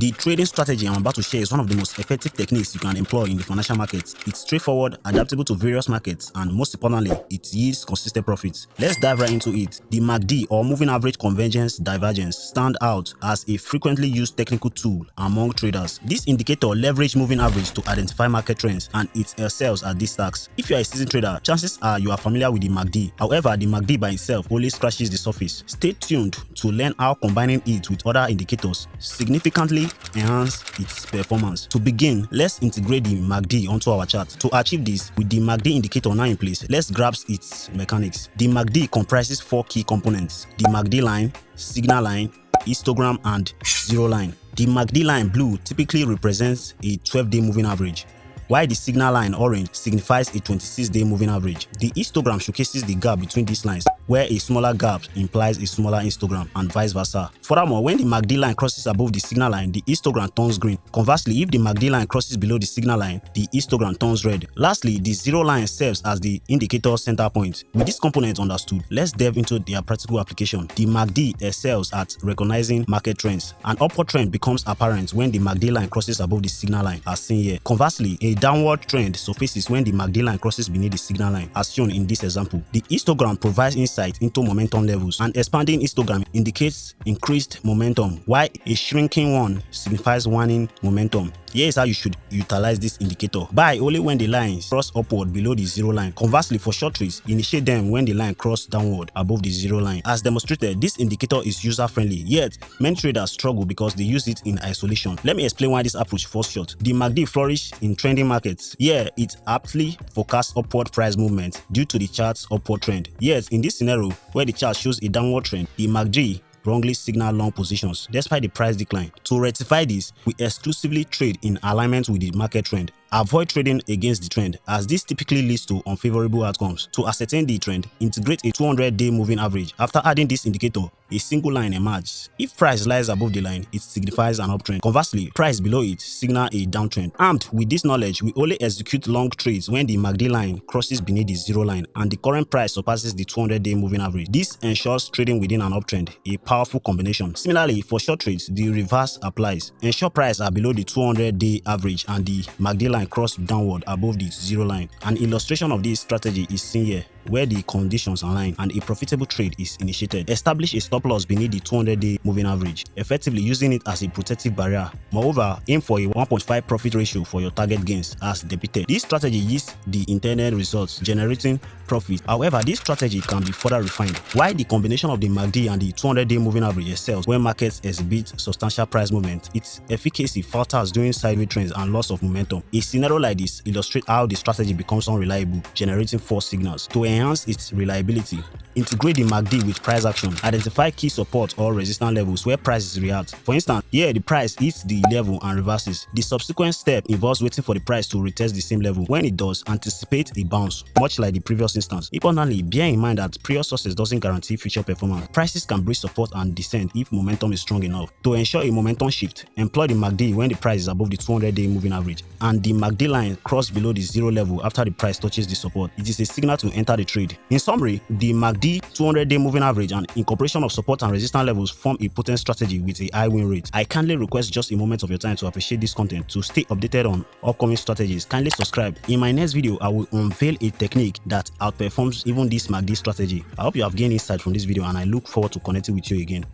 The trading strategy I'm about to share is one of the most effective techniques you can employ in the financial markets. It's straightforward, adaptable to various markets, and most importantly, it yields consistent profits. Let's dive right into it. The MACD, or Moving Average Convergence Divergence, stand out as a frequently used technical tool among traders. This indicator leverages moving average to identify market trends, and it excels at these tasks. If you are a seasoned trader, chances are you are familiar with the MACD. However, the MACD by itself only scratches the surface. Stay tuned to learn how combining it with other indicators significantly enhance its performance. To begin, let's integrate the MACD onto our chart. To achieve this, with the MACD indicator now in place, let's grasp its mechanics. The MACD comprises 4 key components: the MACD line, signal line, histogram, and zero line. The MACD line blue typically represents a 12-day moving average, while the signal line orange signifies a 26-day moving average. The histogram showcases the gap between these lines, where a smaller gap implies a smaller histogram, and vice versa. Furthermore, when the MACD line crosses above the signal line, the histogram turns green. Conversely, if the MACD line crosses below the signal line, the histogram turns red. Lastly, the zero line serves as the indicator center point. With this component understood, let's delve into their practical application. The MACD excels at recognizing market trends. An upward trend becomes apparent when the MACD line crosses above the signal line, as seen here. Conversely, a downward trend surfaces when the MACD line crosses beneath the signal line, as shown in this example. The histogram provides insight into momentum levels. An expanding histogram indicates increased momentum, while a shrinking one signifies waning momentum. Here is how you should utilize this indicator. Buy only when the lines cross upward below the zero line. Conversely, for short trades, initiate them when the line crosses downward above the zero line. As demonstrated, this indicator is user-friendly, yet many traders struggle because they use it in isolation. Let me explain why this approach falls short. The MACD flourishes in trending markets. Here, it aptly forecasts upward price movement due to the chart's upward trend. Yet, in this scenario, where the chart shows a downward trend, the MACD wrongly signal long positions despite the price decline. To rectify this, we exclusively trade in alignment with the market trend. Avoid trading against the trend, as this typically leads to unfavorable outcomes. To ascertain the trend, integrate a 200-day moving average. After adding this indicator, a single line emerges. If price lies above the line, it signifies an uptrend. Conversely, price below it signals a downtrend. Armed with this knowledge, we only execute long trades when the MACD line crosses beneath the zero line and the current price surpasses the 200-day moving average. This ensures trading within an uptrend, a powerful combination. Similarly, for short trades, the reverse applies. Ensure price are below the 200-day average and the MACD line cross downward above the zero line. An illustration of this strategy is seen here, where the conditions align and a profitable trade is initiated. Establish a stop loss beneath the 200-day moving average, effectively using it as a protective barrier. Moreover, aim for a 1.5 profit ratio for your target gains as depicted. This strategy yields the intended results, generating profit. However, this strategy can be further refined. While the combination of the MACD and the 200-day moving average excels when markets exhibit substantial price movement, its efficacy falters during sideways trends and loss of momentum. A scenario like this illustrates how the strategy becomes unreliable, generating false signals. To enhance its reliability, integrate the MACD with price action. Identify key support or resistance levels where prices react. For instance, here the price hits the level and reverses. The subsequent step involves waiting for the price to retest the same level. When it does, anticipate a bounce, much like the previous instance. Importantly, bear in mind that previous success doesn't guarantee future performance. Prices can breach support and descend if momentum is strong enough. To ensure a momentum shift, employ the MACD when the price is above the 200-day moving average and the MACD line cross below the zero level after the price touches the support. It is a signal to enter the trade. In summary, the MACD 200-day moving average and incorporation of support and resistance levels form a potent strategy with a high win rate. I kindly request just a moment of your time to appreciate this content. To stay updated on upcoming strategies, kindly subscribe. In my next video, I will unveil a technique that outperforms even this MACD strategy. I hope you have gained insight from this video and I look forward to connecting with you again.